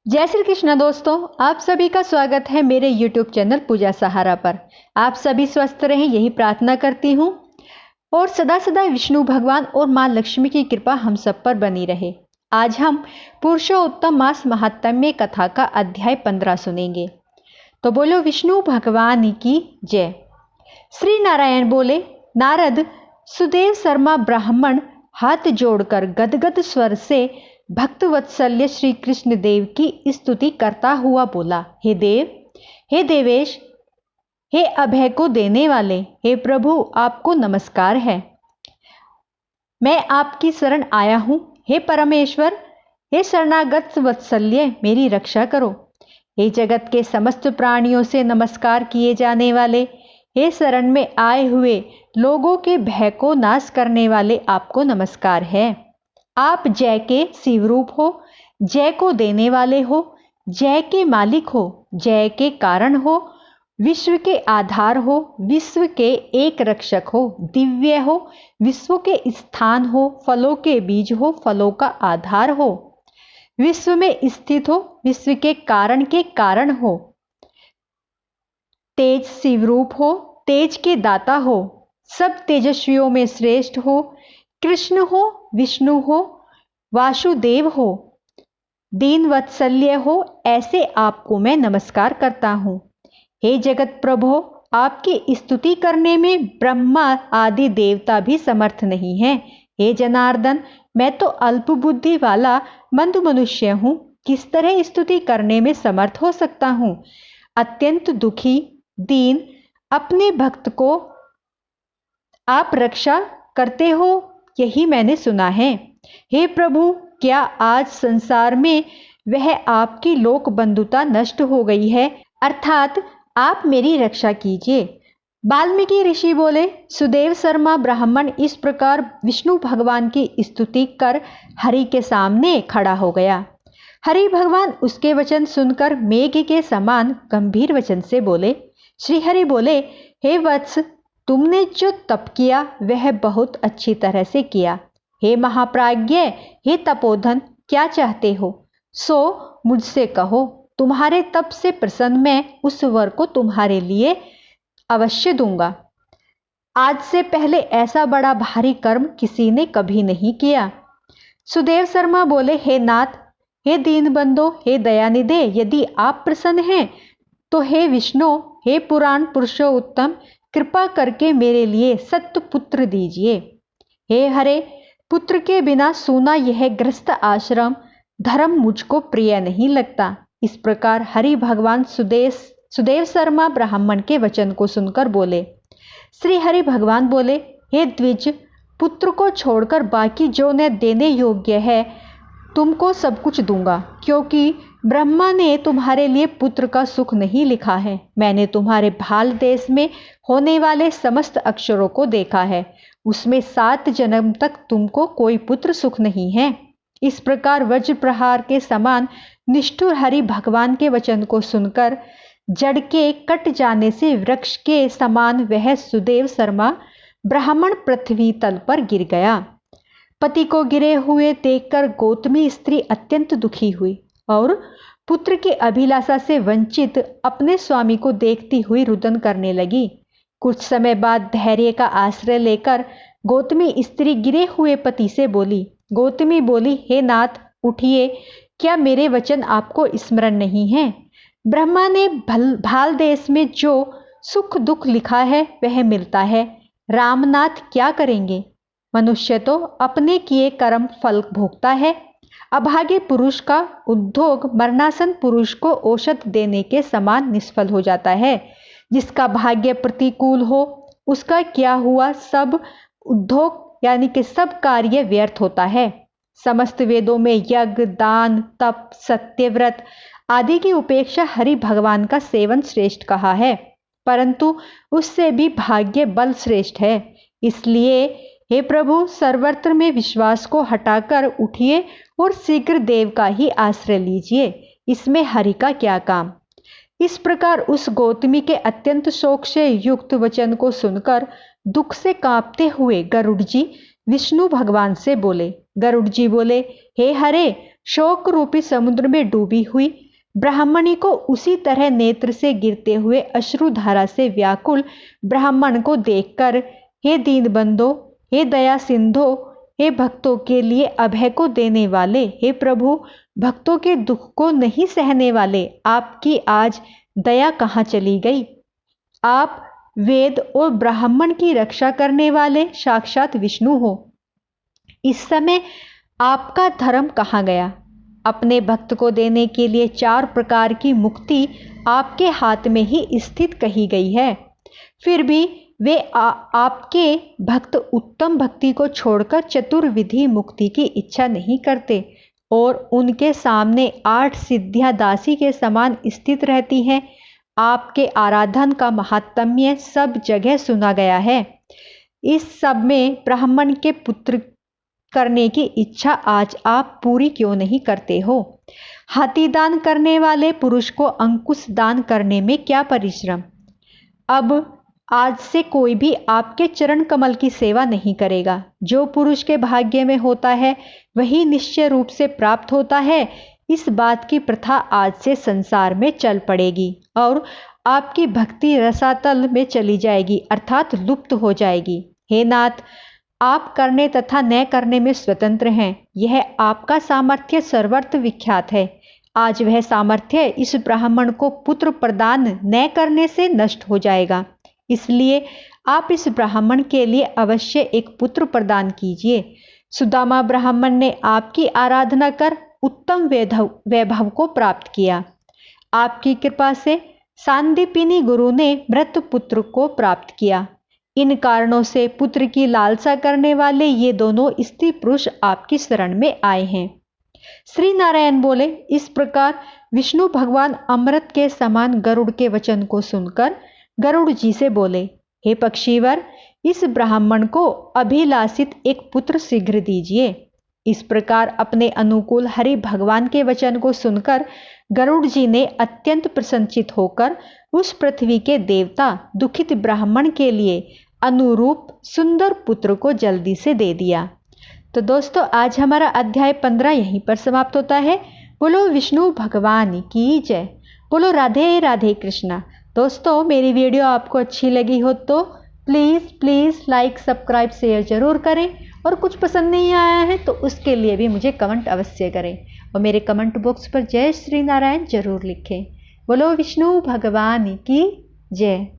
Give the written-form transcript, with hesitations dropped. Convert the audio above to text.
जय श्री कृष्ण दोस्तों, आप सभी का स्वागत है मेरे YouTube चैनल पूजा सहारा पर। आप सभी स्वस्थ रहें यही प्रार्थना करती हूँ और सदा सदा विष्णु भगवान और माँ लक्ष्मी की कृपा हम सब पर बनी रहे। आज हम पुरुषोत्तम मास महात्म्य कथा का अध्याय 15 सुनेंगे। तो बोलो विष्णु भगवान की जय। श्री नारायण बोले, नारद सुदेव शर्मा ब्राह्मण हाथ जोड़कर गदगद स्वर से भक्त वत्सल्य श्री कृष्ण देव की स्तुति करता हुआ बोला, हे देव, हे देवेश, हे अभय को देने वाले, हे प्रभु, आपको नमस्कार है। मैं आपकी शरण आया हूँ। हे परमेश्वर, हे शरणागत वत्सल्य, मेरी रक्षा करो। हे जगत के समस्त प्राणियों से नमस्कार किए जाने वाले, हे शरण में आए हुए लोगों के भय को नाश करने वाले, आपको नमस्कार है। आप जय के शिवरूप हो, जय को देने वाले हो, जय के मालिक हो, जय के कारण हो, विश्व के आधार हो, विश्व के एक रक्षक हो, दिव्य हो, विश्व के स्थान हो, फलों के बीज हो, फलों का आधार हो, विश्व में स्थित हो, विश्व के कारण हो, तेज शिवरूप हो, तेज के दाता हो, सब तेजस्वियों में श्रेष्ठ हो, कृष्ण हो, विष्णु हो, वासुदेव हो, दीन वत्सल्य हो, ऐसे आपको मैं नमस्कार करता हूँ। हे जगत प्रभो, आपकी स्तुति करने में ब्रह्मा आदि देवता भी समर्थ नहीं है। हे जनार्दन, मैं तो अल्प बुद्धि वाला मंद मनुष्य हूँ, किस तरह स्तुति करने में समर्थ हो सकता हूँ। अत्यंत दुखी दीन अपने भक्त को आप रक्षा करते हो, यही मैंने सुना है। हे प्रभु, क्या आज संसार में वह आपकी लोक बंधुता नष्ट हो गई है, अर्थात आप मेरी रक्षा कीजिए। वाल्मीकि ऋषि बोले, सुदेव शर्मा ब्राह्मण इस प्रकार विष्णु भगवान की स्तुति कर हरि के सामने खड़ा हो गया। हरि भगवान उसके वचन सुनकर मेघ के समान गंभीर वचन से बोले। श्री हरि बोले, हे वत्स, तुमने जो तप किया वह बहुत अच्छी तरह से किया। हे महाप्राज्ञ, हे तपोधन, क्या चाहते हो सो मुझसे कहो। तुम्हारे तप से प्रसन्न मैं उस वर को तुम्हारे लिए अवश्य दूंगा। आज से पहले ऐसा बड़ा भारी कर्म किसी ने कभी नहीं किया। सुदेव शर्मा बोले, हे नाथ, हे दीन बंधो, हे दयानिधे, यदि आप प्रसन्न हैं तो हे विष्णु, हे पुराण पुरुषोत्तम, कृपा करके मेरे लिए सत्य पुत्र दीजिए। हे हरे, पुत्र के बिना सूना यह गृहस्थ आश्रम धर्म मुझको प्रिय नहीं लगता। इस प्रकार हरि भगवान सुदेव शर्मा ब्राह्मण के वचन को सुनकर बोले। श्री हरि भगवान बोले, हे द्विज, पुत्र को छोड़कर बाकी जो न देने योग्य है तुमको सब कुछ दूंगा, क्योंकि ब्रह्मा ने तुम्हारे लिए पुत्र का सुख नहीं लिखा है। मैंने तुम्हारे भाल देश में होने वाले समस्त अक्षरों को देखा है, उसमें 7 जन्म तक तुमको कोई पुत्र सुख नहीं है। इस प्रकार वज्र प्रहार के समान निष्ठुर हरि भगवान के वचन को सुनकर जड़ के कट जाने से वृक्ष के समान वह सुदेव शर्मा ब्राह्मण पृथ्वी तल पर गिर गया। पति को गिरे हुए देखकर गौतमी स्त्री अत्यंत दुखी हुई और पुत्र की अभिलाषा से वंचित अपने स्वामी को देखती हुई रुदन करने लगी। कुछ समय बाद धैर्य का आश्रय लेकर गौतमी स्त्री गिरे हुए पति से बोली। गौतमी बोली, हे नाथ, उठिए, क्या मेरे वचन आपको स्मरण नहीं है? ब्रह्मा ने भाल देश में जो सुख दुख लिखा है वह मिलता है। रामनाथ क्या करेंगे? मनुष्य तो अपने किए कर्म फल भोगता है। अभागे पुरुष का उद्योग मरणासन पुरुष को औषध देने के समान निष्फल हो जाता है। जिसका भाग्य प्रतिकूल हो उसका क्या हुआ, सब उद्योग यानी कि सब कार्य व्यर्थ होता है। समस्त वेदों में यज्ञ, दान, तप, सत्यव्रत आदि की उपेक्षा हरि भगवान का सेवन श्रेष्ठ कहा है, परंतु उससे भी भाग्य बल श्रेष्ठ है। इसलिए हे प्रभु, सर्वत्र में विश्वास को हटाकर उठिए और शीघ्र देव का ही आश्रय लीजिए, इसमें हरि का क्या काम। इस प्रकार उस गौतमी के अत्यंत शोक से युक्त वचन को सुनकर दुख से कांपते हुए गरुड़ जी विष्णु भगवान से बोले। गरुड़ जी बोले, हे हरे, शोक रूपी समुद्र में डूबी हुई ब्राह्मणी को उसी तरह नेत्र से गिरते हुए अश्रुधारा से व्याकुल ब्राह्मण को देखकर, हे दीनबंधो, हे दया सिंधो, हे भक्तों के लिए अभय को देने वाले, हे प्रभु, भक्तों के दुख को नहीं सहने वाले, आपकी आज दया कहाँ चली गई? आप वेद और ब्राह्मण की रक्षा करने वाले साक्षात विष्णु हो। इस समय आपका धर्म कहाँ गया? अपने भक्त को देने के लिए 4 प्रकार की मुक्ति आपके हाथ में ही स्थित कही गई है। फिर भी वे आपके भक्त उत्तम भक्ति को छोड़कर चतुर्विधि मुक्ति की इच्छा नहीं करते और उनके सामने 8 सिद्धियां दासी के समान स्थित रहती हैं। आपके आराधन का महात्म्य सब जगह सुना गया है। इस सब में ब्राह्मण के पुत्र करने की इच्छा आज आप पूरी क्यों नहीं करते हो? हाथी दान करने वाले पुरुष को अंकुश दान करने में क्या परिश्रम? अब आज से कोई भी आपके चरण कमल की सेवा नहीं करेगा। जो पुरुष के भाग्य में होता है वही निश्चय रूप से प्राप्त होता है। इस बात की प्रथा आज से संसार में चल पड़ेगी और आपकी भक्ति रसातल में चली जाएगी, अर्थात लुप्त हो जाएगी। हे नाथ, आप करने तथा न करने में स्वतंत्र हैं। यह आपका सामर्थ्य सर्वत्र विख्यात है। आज वह सामर्थ्य इस ब्राह्मण को पुत्र प्रदान न करने से नष्ट हो जाएगा। इसलिए आप इस ब्राह्मण के लिए अवश्य एक पुत्र प्रदान कीजिए। सुदामा ब्राह्मण ने आपकी आराधना कर उत्तम वैभव को प्राप्त किया। आपकी कृपा से सांदीपनी गुरु ने मृत पुत्र को प्राप्त किया। इन कारणों से पुत्र की लालसा करने वाले ये दोनों स्त्री पुरुष आपकी शरण में आए हैं। श्री नारायण बोले, इस प्रकार विष्णु भगवान अमृत के समान गरुड़ के वचन को सुनकर गरुड़ जी से बोले, हे पक्षीवर, इस ब्राह्मण को अभिलाषित एक पुत्र शीघ्र दीजिए। इस प्रकार अपने अनुकूल हरि भगवान के वचन को सुनकर गरुड़ जी ने अत्यंत प्रसन्नचित होकर उस पृथ्वी के देवता दुखित ब्राह्मण के लिए अनुरूप सुंदर पुत्र को जल्दी से दे दिया। तो दोस्तों, आज हमारा अध्याय 15 यहीं पर समाप्त होता है। बोलो विष्णु भगवान की जय। बोलो राधे राधे कृष्णा। दोस्तों, मेरी वीडियो आपको अच्छी लगी हो तो प्लीज़ लाइक सब्सक्राइब शेयर ज़रूर करें और कुछ पसंद नहीं आया है तो उसके लिए भी मुझे कमेंट अवश्य करें और मेरे कमेंट बॉक्स पर जय श्री नारायण जरूर लिखें। बोलो विष्णु भगवान की जय।